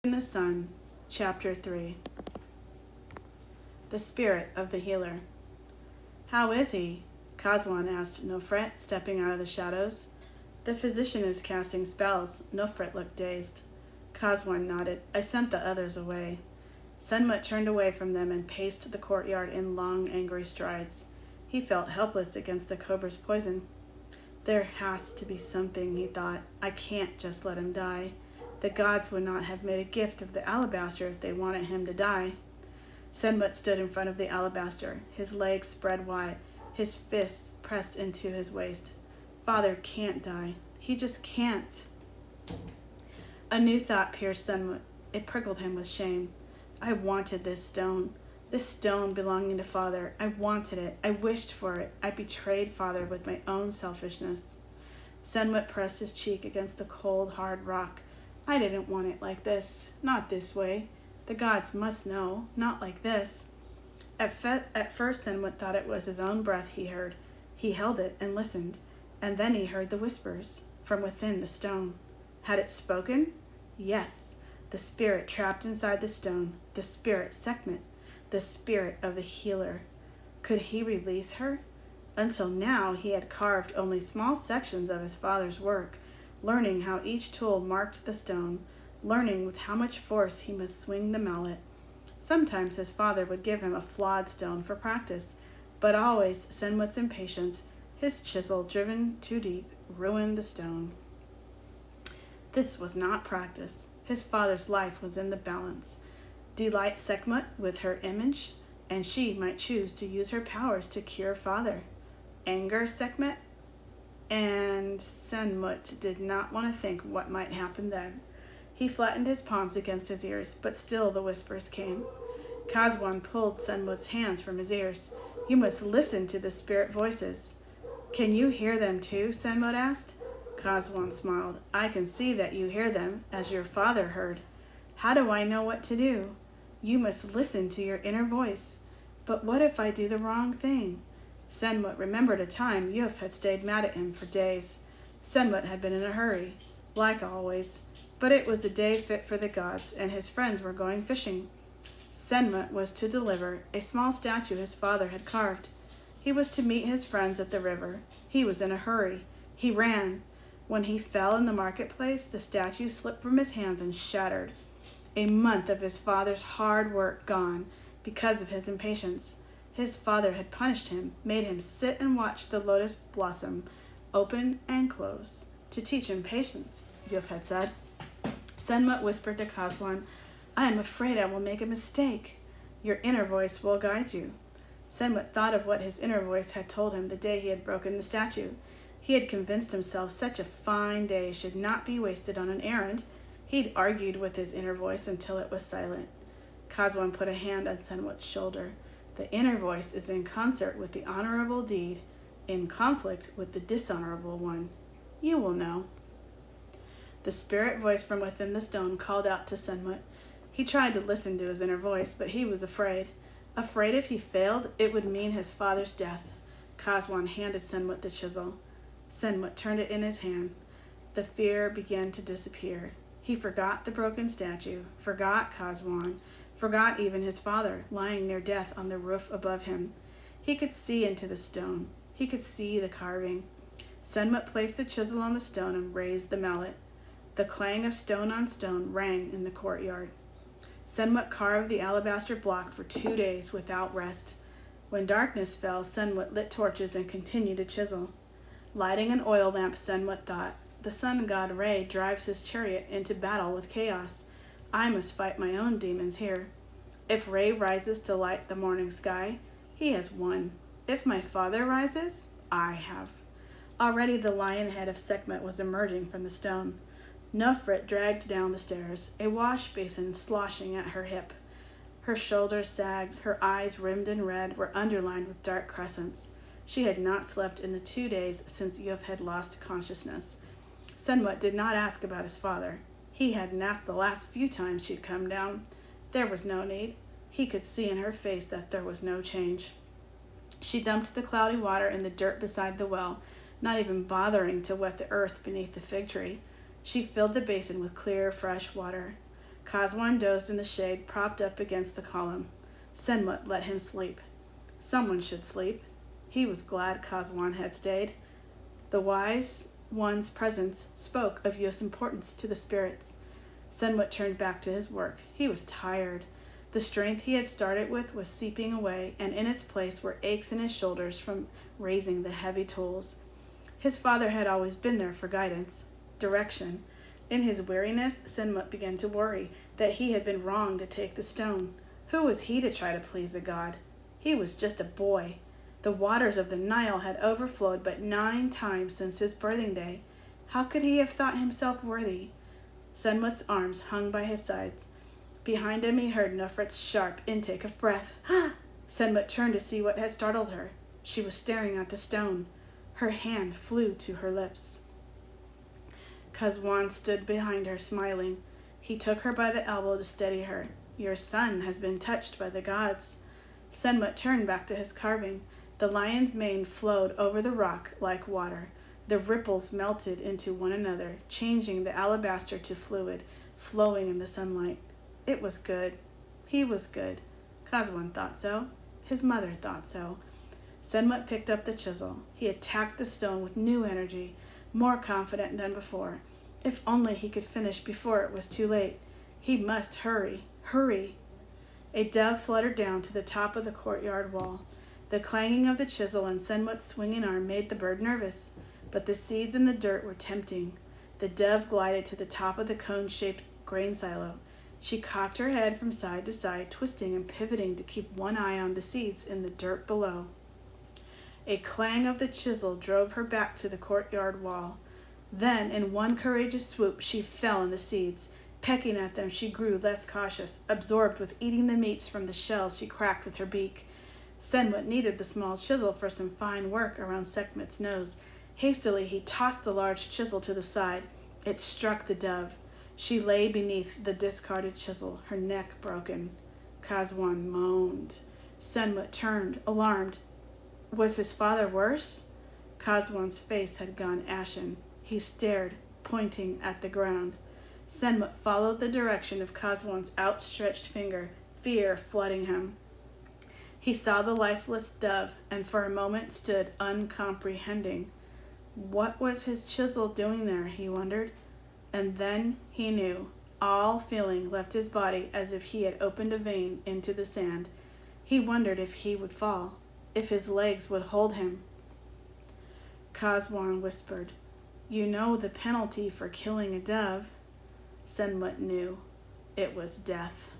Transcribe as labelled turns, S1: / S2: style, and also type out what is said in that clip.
S1: In the Sun, Chapter 3. The Spirit of the Healer. How is he? Kazwan asked Nofret, stepping out of the shadows. The physician is casting spells. Nofret looked dazed. Kazwan nodded. I sent the others away. Senmut turned away from them and paced the courtyard in long, angry strides. He felt helpless against the cobra's poison. There has to be something, he thought. I can't just let him die. The gods would not have made a gift of the alabaster if they wanted him to die. Senmut stood in front of the alabaster, his legs spread wide, his fists pressed into his waist. Father can't die. He just can't. A new thought pierced Senmut. It prickled him with shame. I wanted this stone belonging to Father. I wanted it. I wished for it. I betrayed Father with my own selfishness. Senmut pressed his cheek against the cold, hard rock. I didn't want it like this. Not this way. The gods must know. Not like this. At first, Senmut thought it was his own breath he heard. He held it and listened, and then he heard the whispers from within the stone. Had it spoken? Yes. The spirit trapped inside the stone. The spirit Sekhmet. The spirit of the healer. Could he release her? Until now, he had carved only small sections of his father's work, learning how each tool marked the stone, learning with how much force he must swing the mallet. Sometimes his father would give him a flawed stone for practice, but always Senmut's impatience, his chisel driven too deep, ruined the stone. This was not practice. His father's life was in the balance. Delight Sekhmet with her image, and she might choose to use her powers to cure Father. Anger Sekhmet? And Senmut did not want to think what might happen then. He flattened his palms against his ears, but still the whispers came. Kazwan pulled Senmut's hands from his ears. You must listen to the spirit voices. Can you hear them too? Senmut asked. Kazwan smiled. I can see that you hear them, as your father heard. How do I know what to do? You must listen to your inner voice. But what if I do the wrong thing? Senmut remembered a time Yuf had stayed mad at him for days. Senmut had been in a hurry, like always, but it was a day fit for the gods, and his friends were going fishing. Senmut was to deliver a small statue his father had carved. He was to meet his friends at the river. He was in a hurry. He ran. When he fell in the marketplace, the statue slipped from his hands and shattered. A month of his father's hard work gone because of his impatience. His father had punished him, made him sit and watch the lotus blossom, open and close, to teach him patience, Yuf had said. Senmut whispered to Kazwan, I am afraid I will make a mistake. Your inner voice will guide you. Senmut thought of what his inner voice had told him the day he had broken the statue. He had convinced himself such a fine day should not be wasted on an errand. He'd argued with his inner voice until it was silent. Kazwan put a hand on Senmut's shoulder. The inner voice is in concert with the honorable deed, in conflict with the dishonorable one. You will know. The spirit voice from within the stone called out to Senmut. He tried to listen to his inner voice, but he was afraid. Afraid if he failed, it would mean his father's death. Kazwan handed Senmut the chisel. Senmut turned it in his hand. The fear began to disappear. He forgot the broken statue, forgot Kazwan, forgot even his father, lying near death on the roof above him. He could see into the stone. He could see the carving. Senmut placed the chisel on the stone and raised the mallet. The clang of stone on stone rang in the courtyard. Senmut carved the alabaster block for 2 days without rest. When darkness fell, Senmut lit torches and continued to chisel. Lighting an oil lamp, Senmut thought, the sun god Re drives his chariot into battle with chaos. I must fight my own demons here. If Re rises to light the morning sky, he has won. If my father rises, I have. Already the lion head of Sekhmet was emerging from the stone. Nofret dragged down the stairs, a wash basin sloshing at her hip. Her shoulders sagged, her eyes, rimmed in red, were underlined with dark crescents. She had not slept in the 2 days since Yuf had lost consciousness. Senmut did not ask about his father. He hadn't asked the last few times she'd come down. There was no need. He could see in her face that there was no change. She dumped the cloudy water in the dirt beside the well, not even bothering to wet the earth beneath the fig tree. She filled the basin with clear, fresh water. Kazwan dozed in the shade, propped up against the column. Senmut let him sleep. Someone should sleep. He was glad Kazwan had stayed. The wise one's presence spoke of Yo's importance to the spirits. Senmut turned back to his work. He was tired. The strength he had started with was seeping away, and in its place were aches in his shoulders from raising the heavy tools. His father had always been there for guidance, direction. In his weariness, Senmut began to worry that he had been wrong to take the stone. Who was he to try to please a god? He was just a boy. The waters of the Nile had overflowed but 9 times since his birthing day. How could he have thought himself worthy? Senmut's arms hung by his sides. Behind him he heard Nofret's sharp intake of breath. Senmut turned to see what had startled her. She was staring at the stone. Her hand flew to her lips. Kazwan stood behind her, smiling. He took her by the elbow to steady her. Your son has been touched by the gods. Senmut turned back to his carving. The lion's mane flowed over the rock like water. The ripples melted into one another, changing the alabaster to fluid, flowing in the sunlight. It was good. He was good. Kazwan thought so. His mother thought so. Senmut picked up the chisel. He attacked the stone with new energy, more confident than before. If only he could finish before it was too late. He must hurry. Hurry. A dove fluttered down to the top of the courtyard wall. The clanging of the chisel and Senmut's swinging arm made the bird nervous, but the seeds in the dirt were tempting. The dove glided to the top of the cone-shaped grain silo. She cocked her head from side to side, twisting and pivoting to keep one eye on the seeds in the dirt below. A clang of the chisel drove her back to the courtyard wall. Then, in one courageous swoop, she fell on the seeds. Pecking at them, she grew less cautious, absorbed with eating the meats from the shells she cracked with her beak. Senmut needed the small chisel for some fine work around Sekhmet's nose. Hastily, he tossed the large chisel to the side. It struck the dove. She lay beneath the discarded chisel, her neck broken. Kazwan moaned. Senmut turned, alarmed. Was his father worse? Kazwan's face had gone ashen. He stared, pointing at the ground. Senmut followed the direction of Kazwan's outstretched finger, fear flooding him. He saw the lifeless dove and for a moment stood uncomprehending. What was his chisel doing there, he wondered. And then he knew. All feeling left his body as if he had opened a vein into the sand. He wondered if he would fall, if his legs would hold him. Kazwan whispered, "You know the penalty for killing a dove." Senmut knew. It was death.